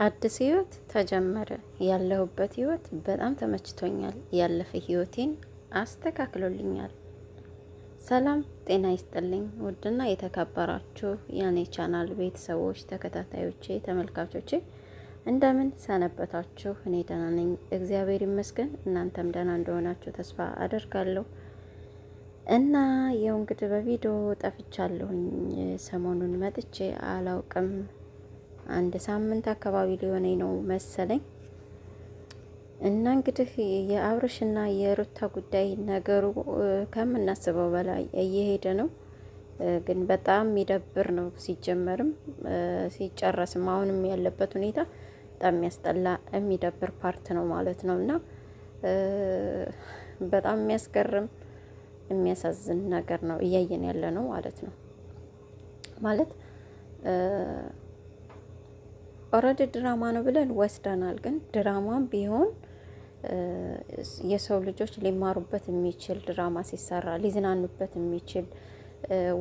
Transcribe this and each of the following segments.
አዲስ ህይወት ተጀመረ። ያለሁበት ህይወት በጣም ተመችቶኛል። ያለፈ ህይወቴን አስተካክሎልኛል። ሰላም ጤና ይስጥልኝ። ውድና የተከበራችሁ የኔ ቻናል ቤተሰቦች፣ ተከታታዮቼ፣ ተመልካቾቼ እንደምን ሰነበታችሁ? እኔ ደህና ነኝ፣ እግዚአብሔር ይመስገን። እናንተም ደህና እንደሆናችሁ ተስፋ አደርጋለሁ። እና ያው እንግዲህ በቪዲዮ ጠፍቻለሁኝ። ሰሞኑን መጥቼ አላውቅም። አንድ ሳምንት አካባቢ ሊሆነኝ ነው መሰለኝ። እና እንግዲህ የአብርሽና የሩታ ጉዳይ ነገሩ ከምናስበው በላይ እየሄደ ነው። ግን በጣም የሚደብር ነው ሲጀመርም ሲጨረስም። አሁንም ያለበት ሁኔታ በጣም የሚያስጠላ የሚደብር ፓርት ነው ማለት ነው። እና በጣም የሚያስገርም የሚያሳዝን ነገር ነው እያየን ያለ ነው ማለት ነው። ማለት ኦልሬዲ ድራማ ነው ብለን ወስደናል። ግን ድራማም ቢሆን የሰው ልጆች ሊማሩበት የሚችል ድራማ ሲሰራ ሊዝናኑበት የሚችል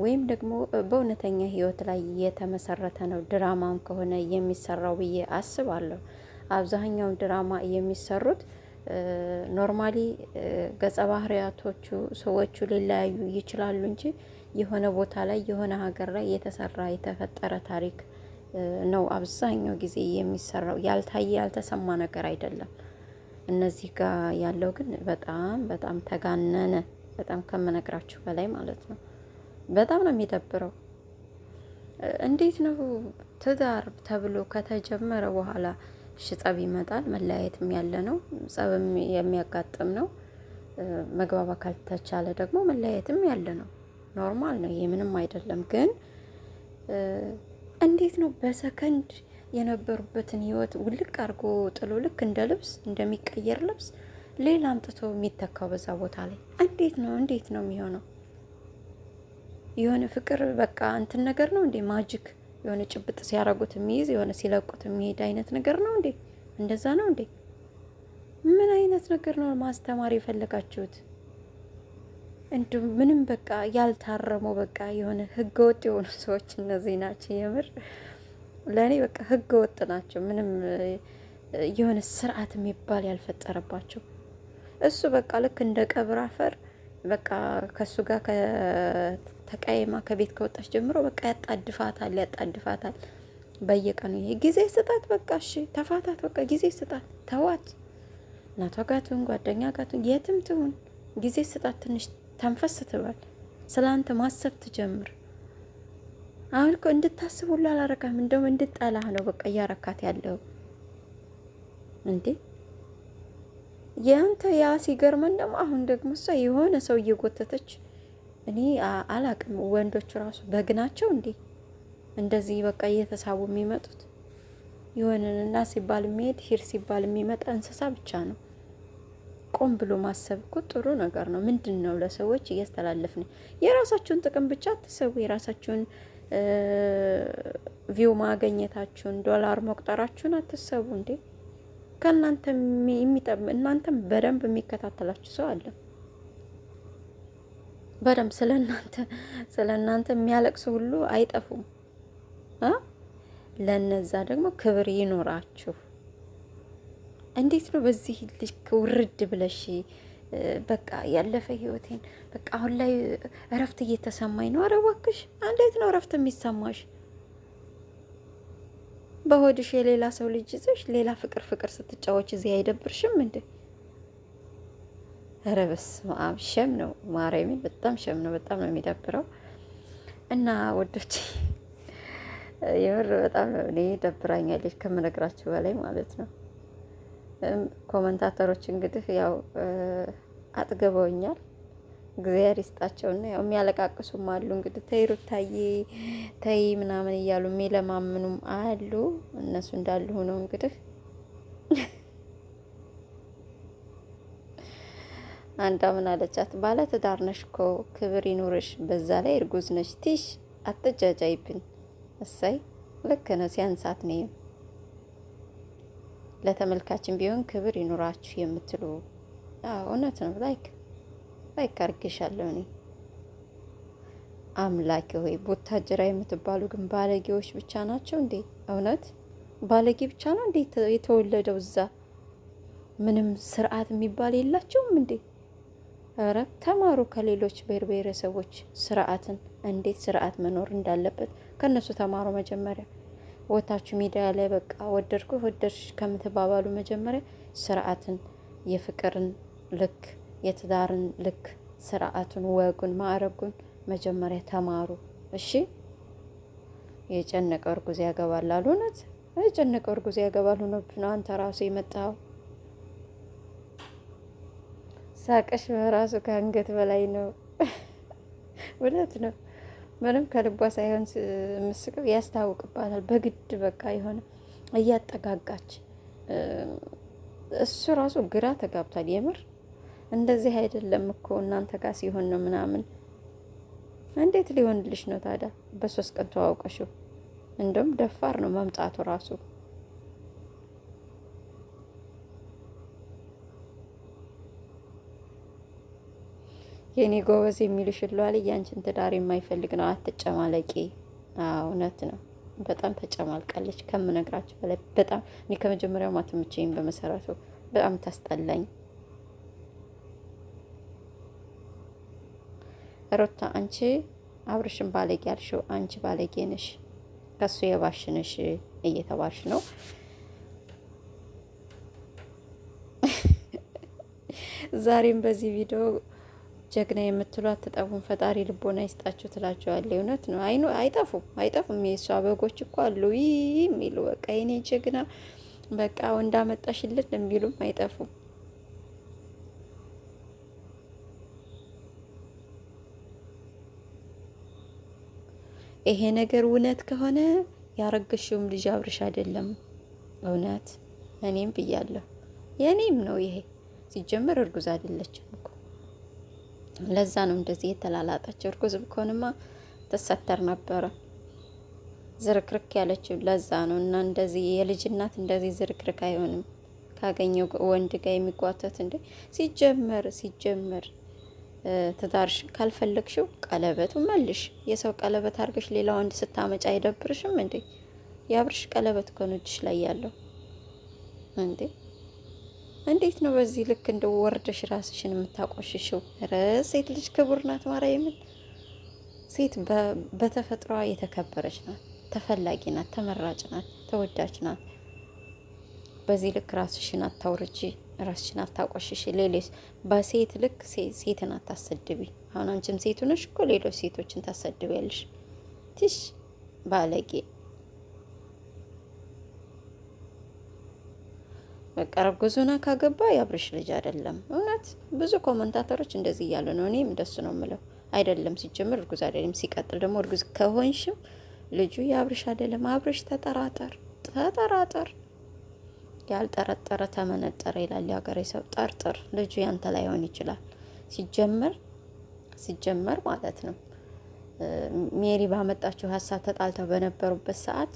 ወይም ደግሞ በእውነተኛ ሕይወት ላይ የተመሰረተ ነው ድራማም ከሆነ የሚሰራው ብዬ አስባለሁ። አብዛኛውን ድራማ የሚሰሩት ኖርማሊ ገጸ ባህሪያቶቹ ሰዎቹ ሊለያዩ ይችላሉ እንጂ የሆነ ቦታ ላይ የሆነ ሀገር ላይ የተሰራ የተፈጠረ ታሪክ ነው አብዛኛው ጊዜ የሚሰራው። ያልታየ ያልተሰማ ነገር አይደለም። እነዚህ ጋር ያለው ግን በጣም በጣም ተጋነነ። በጣም ከምነግራችሁ በላይ ማለት ነው። በጣም ነው የሚደብረው። እንዴት ነው ትዳር ተብሎ ከተጀመረ በኋላ ጸብ ይመጣል። መለያየትም ያለ ነው፣ ጸብም የሚያጋጥም ነው። መግባባት ካልተቻለ ደግሞ መለያየትም ያለ ነው። ኖርማል ነው። ይሄ ምንም አይደለም። ግን እንዴት ነው በሰከንድ የነበሩበትን ህይወት ውልቅ አድርጎ ጥሎ ልክ እንደ ልብስ እንደሚቀየር ልብስ ሌላ አምጥቶ የሚተካው በዛ ቦታ ላይ? እንዴት ነው የሚሆነው? የሆነ ፍቅር በቃ እንትን ነገር ነው እንዴ? ማጂክ የሆነ ጭብጥ ሲያረጉት የሚይዝ የሆነ ሲለቁት የሚሄድ አይነት ነገር ነው እንዴ? እንደዛ ነው እንዴ? ምን አይነት ነገር ነው ማስተማር የፈለጋችሁት? እንዲሁ ምንም በቃ ያልታረሙ በቃ የሆነ ህገ ወጥ የሆኑ ሰዎች እነዚህ ናቸው። የምር ለእኔ በቃ ህገ ወጥ ናቸው። ምንም የሆነ ስርዓት የሚባል ያልፈጠረባቸው። እሱ በቃ ልክ እንደ ቀብር አፈር በቃ ከእሱ ጋር ተቃይማ ከቤት ከወጣች ጀምሮ በቃ ያጣድፋታል። በየቀኑ ይሄ ጊዜ ስጣት፣ በቃ እሺ ተፋታት፣ በቃ ጊዜ ስጣት፣ ተዋት። እናቷ ጋር ትሁን ጓደኛ ጋር ትሁን የትም ትሁን ጊዜ ስጣት። ትንሽ ተንፈስ ትበል፣ ስለ አንተ ማሰብ ትጀምር። አሁን እኮ እንድታስብ ሁሉ አላረካም፣ እንደውም እንድጠላህ ነው በቃ እያረካት ያለው እንዴ። ያንተ ያ ሲገርመን ደግሞ አሁን ደግሞ እሷ የሆነ ሰው እየጎተተች እኔ አላቅም። ወንዶቹ ራሱ በግናቸው እንዴ እንደዚህ በቃ እየተሳቡ የሚመጡት? የሆነና ሲባል የሚሄድ ሂድ ሲባል የሚመጣ እንስሳ ብቻ ነው። ቆም ብሎ ማሰብ እኮ ጥሩ ነገር ነው። ምንድን ነው ለሰዎች እያስተላለፍን? የራሳችሁን ጥቅም ብቻ አትሰቡ። የራሳችሁን ቪው ማገኘታችሁን ዶላር መቁጠራችሁን አትሰቡ እንዴ። ከእናንተ እናንተም በደንብ የሚከታተላችሁ ሰው አለ። በደንብ ስለ እናንተ የሚያለቅሱ ሁሉ አይጠፉም። ለነዛ ደግሞ ክብር ይኖራችሁ። እንዴት ነው በዚህ ልክ ውርድ ብለሽ በቃ ያለፈ ህይወቴን በቃ አሁን ላይ እረፍት እየተሰማኝ ነው? ኧረ እባክሽ እንዴት ነው እረፍት የሚሰማሽ? በሆድሽ የሌላ ሰው ልጅ ይዘሽ ሌላ ፍቅር ስትጫወች እዚህ አይደብርሽም እንዴ? ኧረ በስመ አብ ሸም ነው። ማርያምን በጣም ሸም ነው። በጣም ነው የሚደብረው። እና ወዶች የምር በጣም ነው እኔ ደብራኛለች ከምነግራችሁ በላይ ማለት ነው። ኮመንታተሮች እንግዲህ ያው አጥገበውኛል። እግዚአብሔር ይስጣቸውና ያው የሚያለቃቅሱም አሉ። እንግዲህ ተይ ሩታዬ ተይ ምናምን እያሉ የሚለማምኑም አሉ። እነሱ እንዳሉ ሆነው እንግዲህ አንዷ ምን አለቻት? ባለ ትዳር ነሽ እኮ ክብር ይኑርሽ፣ በዛ ላይ እርጉዝ ነሽ። ቲሽ አትጃጃይብን። እሰይ ልክ ነው። ሲያንሳት ነው ለተመልካችን ቢሆን ክብር ይኑራችሁ የምትሉ እውነት ነው። ላይክ አርግሻለሁ እኔ አምላኬ ሆይ ቡታጅራ የምትባሉ ግን ባለጌዎች ብቻ ናቸው እንዴ? እውነት ባለጌ ብቻ ነው እንዴ የተወለደው እዛ? ምንም ስርዓት የሚባል የላቸውም እንዴ? ኧረ ተማሩ ከሌሎች ብሔር ብሔረሰቦች ስርዓትን፣ እንዴት ስርዓት መኖር እንዳለበት ከነሱ ተማሩ። መጀመሪያ ወታችሁ ሚዲያ ላይ በቃ ወደድኩ ወደድሽ ከምትባባሉ መጀመሪያ ስርዓትን፣ የፍቅርን ልክ፣ የትዳርን ልክ፣ ስርዓቱን፣ ወጉን፣ ማዕረጉን መጀመሪያ ተማሩ። እሺ የጨነቀው እርጉዝ ያገባል አሉ። እውነት የጨነቀው እርጉዝ ያገባል ሆኖብህ ነው አንተ ራሱ የመጣኸው። ሳቅሽ በራሱ ከአንገት በላይ ነው። እውነት ነው። ምንም ከልቧ ሳይሆን ምስቀው ያስታውቅባታል። በግድ በቃ የሆነ እያጠጋጋች እሱ ራሱ ግራ ተጋብቷል። የምር እንደዚህ አይደለም እኮ እናንተ ጋር ሲሆን ነው ምናምን። እንዴት ሊሆንልሽ ነው ታዲያ? በ3 ቀን ተዋውቀሽው። እንደውም ደፋር ነው መምጣቱ ራሱ። የኔ ጎበዝ የሚልሽ ይሏል። ያንቺን ትዳር የማይፈልግ ነው። አትጨማለቂ። እውነት ነው። በጣም ተጨማልቃለች ከምነግራችሁ በላይ በጣም። እኔ ከመጀመሪያው ማትምቸኝ በመሰረቱ በጣም ታስጠላኝ። ሩታ አንቺ አብርሽን ባለጌ ያልሽው አንቺ ባለጌ ነሽ፣ ከሱ የባሽነሽ እየተባልሽ ነው። ዛሬም በዚህ ቪዲዮ ጀግና የምትሏት ትጠፉን፣ ፈጣሪ ልቦና ይስጣችሁ ትላቸዋለች። እውነት ነው። አይጠፉም። የእሷ በጎች እኮ አሉ የሚሉ በቃ የኔ ጀግና በቃ እንዳመጣሽልን የሚሉም አይጠፉም። ይሄ ነገር እውነት ከሆነ ያረገሽውም ልጅ አብርሽ አይደለም። እውነት እኔም ብያለሁ። የኔም ነው ይሄ። ሲጀመር እርጉዝ አይደለችም እኮ። ለዛ ነው እንደዚህ የተላላጠችው። እርጉዝ ብኮንማ ተሰተር ነበረ ዝርክርክ ያለችው። ለዛ ነው። እና እንደዚህ የልጅ እናት እንደዚህ ዝርክርክ አይሆንም። ካገኘው ወንድ ጋር የሚጓተት እንደ ሲጀመር ትዳርሽን ካልፈለግሽው ቀለበቱ መልሽ። የሰው ቀለበት አድርገሽ ሌላ ወንድ ስታመጫ አይደብርሽም እንዴ? የአብርሽ ቀለበት ከሆነ እጅሽ ላይ ያለው እንዴ! እንዴት ነው በዚህ ልክ እንደ ወርደሽ ራስሽን የምታቆሽሽው? ሴት ልጅ ክቡር ናት። ማርያምን ሴት በተፈጥሯ የተከበረች ናት፣ ተፈላጊ ናት፣ ተመራጭ ናት፣ ተወዳጅ ናት። በዚህ ልክ ራስሽን አታውርጂ፣ ራስሽን አታቆሽሽ። ሌሎች በሴት ልክ ሴትን አታሰድቢ። አሁን አንቺም ሴቱ ነሽ እኮ ሌሎች ሴቶችን ታሰድቢያለሽ። ትሽ ባለጌ። በቃ እርጉዙና ካገባ የአብርሽ ልጅ አይደለም። እውነት ብዙ ኮመንታተሮች እንደዚህ እያሉ ነው። እኔም እንደሱ ነው የምለው። አይደለም ሲጀምር እርጉዝ አይደለም። ሲቀጥል ደግሞ እርጉዝ ከሆንሽም ልጁ የአብርሽ አይደለም። አብርሽ ተጠራጠር። ያልጠረጠረ ተመነጠረ ይላል የሀገሬ ሰው። ጠርጥር፣ ልጁ ያንተ ላይሆን ይችላል። ሲጀመር ማለት ነው ሜሪ ባመጣችው ሀሳብ ተጣልተው በነበሩበት ሰዓት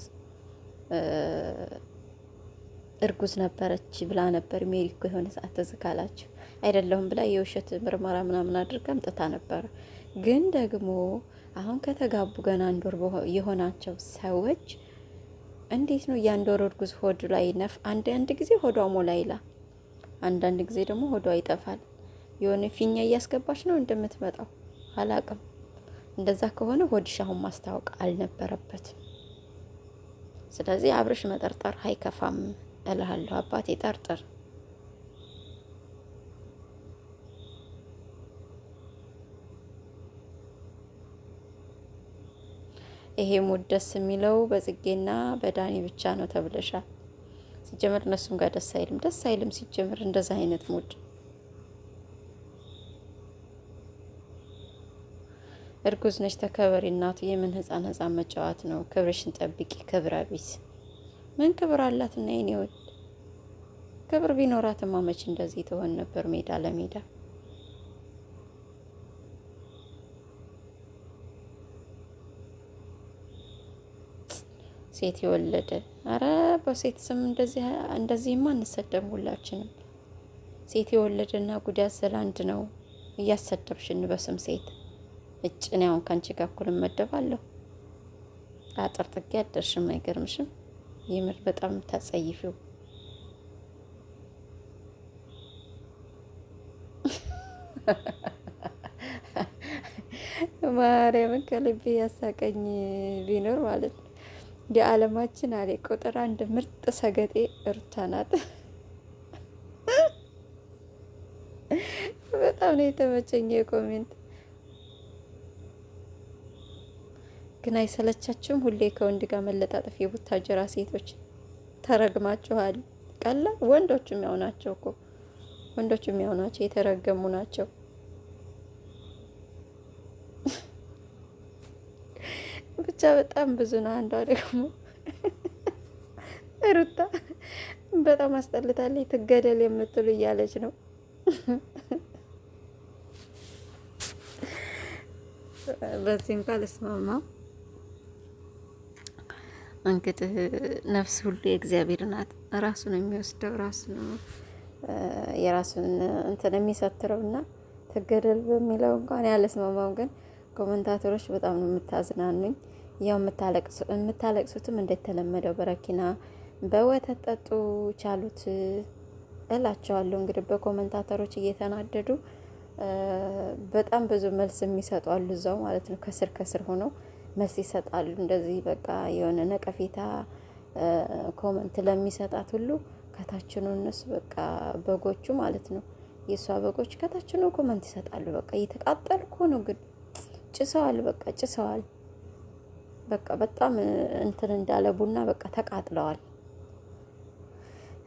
እርጉዝ ነበረች ብላ ነበር ሜሪ እኮ የሆነ ሰዓት ትዝ ካላችሁ አይደለሁም ብላ የውሸት ምርመራ ምናምን አድርጋ አምጥታ ነበረ። ግን ደግሞ አሁን ከተጋቡ ገና 1 ወር የሆናቸው ሰዎች እንዴት ነው የአንድ ወር እርጉዝ ሆድ ላይ አንድ ጊዜ ሆዷ ሞላ ይላል፣ አንዳንድ ጊዜ ደግሞ ሆዷ ይጠፋል። የሆነ ፊኛ እያስገባች ነው እንደምትመጣው አላቅም። እንደዛ ከሆነ ሆድሽ አሁን ማስታወቅ አልነበረበትም። ስለዚህ አብርሽ መጠርጠር አይከፋም እልሃለሁ አባቴ፣ ጠርጥር። ይሄ ሙድ ደስ የሚለው በጽጌና በዳኒ ብቻ ነው ተብለሻል። ሲጀምር እነሱም ጋር ደስ አይልም። ሲጀምር እንደዛ አይነት ሙድ እርጉዝ ነች ተከበሪ እናቱ። የምን ህፃን መጫወት ነው? ክብርሽን ጠብቂ። ክብረ ቢስ ምን ክብር አላት? እና የኔ ወድ ክብር ቢኖራትማ መች እንደዚህ ትሆን ነበር? ሜዳ ለሜዳ ሴት የወለደ አረ በሴት ስም እንደዚህማ አንሰደም ሁላችንም። ሴት የወለደና ጉድ ያዘለ አንድ ነው። እያሰደብሽን በስም ሴት እጭን ያውን ካንቺ ጋር እኩል እመደባለሁ። አጥር ጥጌ አደርሽም አይገርምሽም? የምር በጣም ታጸይፊው። ማርያምን ከልቤ ያሳቀኝ ቢኖር ማለት ነው የዓለማችን አለ ቁጥር አንድ ምርጥ ሰገጤ ሩታ ናት። በጣም ነው የተመቸኝ የኮሜንት ግን አይሰለቻችሁም? ሁሌ ከወንድ ጋር መለጣጠፍ የቡታጀራ ሴቶች ተረግማችኋል። ቀላል ወንዶችም ያው ናቸው እኮ ወንዶችም ያው ናቸው፣ የተረገሙ ናቸው። ብቻ በጣም ብዙ ነው። አንዷ ደግሞ ሩታ በጣም አስጠልታለች። ትገደል የምትሉ እያለች ነው። በዚህ እንኳን ልስማማ። እንግዲህ ነፍስ ሁሉ የእግዚአብሔር ናት። ራሱን የሚወስደው ራሱ ነው የራሱን እንትን የሚሰትረው እና ትገደል በሚለው እንኳን ያለስማማም። ግን ኮመንታተሮች በጣም ነው የምታዝናኑኝ። ያው የምታለቅሱትም እንደተለመደው በረኪና በወተት ጠጡ ቻሉት እላቸዋለሁ። እንግዲህ በኮመንታተሮች እየተናደዱ በጣም ብዙ መልስ የሚሰጡ አሉ እዛው ማለት ነው። ከስር ከስር ሆነው መልስ ይሰጣሉ። እንደዚህ በቃ የሆነ ነቀፌታ ኮመንት ለሚሰጣት ሁሉ ከታችኑ እነሱ በቃ በጎቹ ማለት ነው የእሷ በጎች ከታችኑ ኮመንት ይሰጣሉ። በቃ እየተቃጠሉ እኮ ነው፣ ግን ጭሰዋል። በቃ ጭሰዋል። በቃ በጣም እንትን እንዳለ ቡና በቃ ተቃጥለዋል።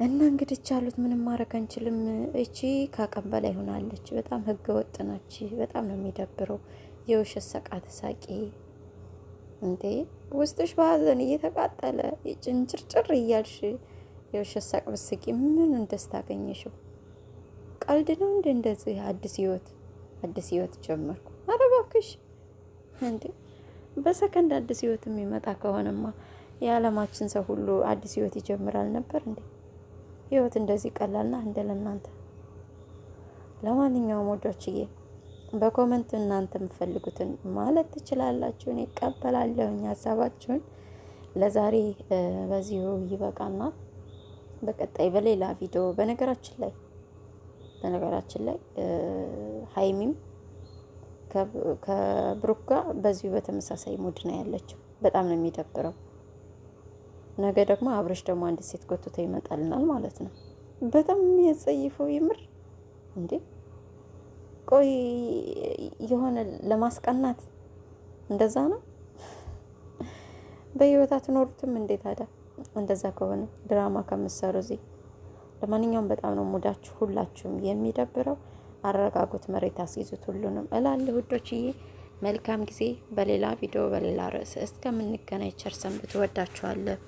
እና እንግዲህ ቻሉት ምንም ማድረግ አንችልም። እቺ ካቀም በላይ ሆናለች። በጣም ህገ ወጥ ናች። በጣም ነው የሚደብረው። የውሸት ሰቃት ሳቂ እንዴ! ውስጥሽ በሀዘን እየተቃጠለ ጭንጭርጭር እያልሽ የውሸት ሳቅ ብስቂ ምን ደስታ አገኘሽው? ቀልድ ነው እንዴ? እንደዚህ አዲስ ህይወት ጀመርኩ። ኧረ እባክሽ እንዴ! በሰከንድ አዲስ ህይወት የሚመጣ ከሆነማ የዓለማችን ሰው ሁሉ አዲስ ህይወት ይጀምራል ነበር እንዴ? ህይወት እንደዚህ ቀላልና እንደ ለእናንተ። ለማንኛውም ወዶችዬ በኮመንት እናንተ የምትፈልጉትን ማለት ትችላላችሁ። እኔ እቀበላለሁኝ ሀሳባችሁን። ለዛሬ በዚሁ ይበቃናል። በቀጣይ በሌላ ቪዲዮ በነገራችን ላይ ሀይሚም ከብሩክ ጋር በዚሁ በተመሳሳይ ሙድ ነው ያለችው። በጣም ነው የሚደብረው። ነገ ደግሞ አብረሽ ደግሞ አንድ ሴት ጎትቶ ይመጣልናል ማለት ነው። በጣም የሚያጸይፈው ይምር እንዴ! ቆይ የሆነ ለማስቀናት እንደዛ ነው። በህይወት አትኖሩትም እንዴ ታዲያ? እንደዛ ከሆነ ድራማ ከምትሰሩ እዚህ። ለማንኛውም በጣም ነው ሙዳችሁ ሁላችሁም የሚደብረው። አረጋጉት፣ መሬት አስይዙት ሁሉንም እላለሁ ውዶችዬ። መልካም ጊዜ። በሌላ ቪዲዮ በሌላ ርዕስ እስከምንገናኝ ቸር ሰንብቱ። ወዳችኋለሁ።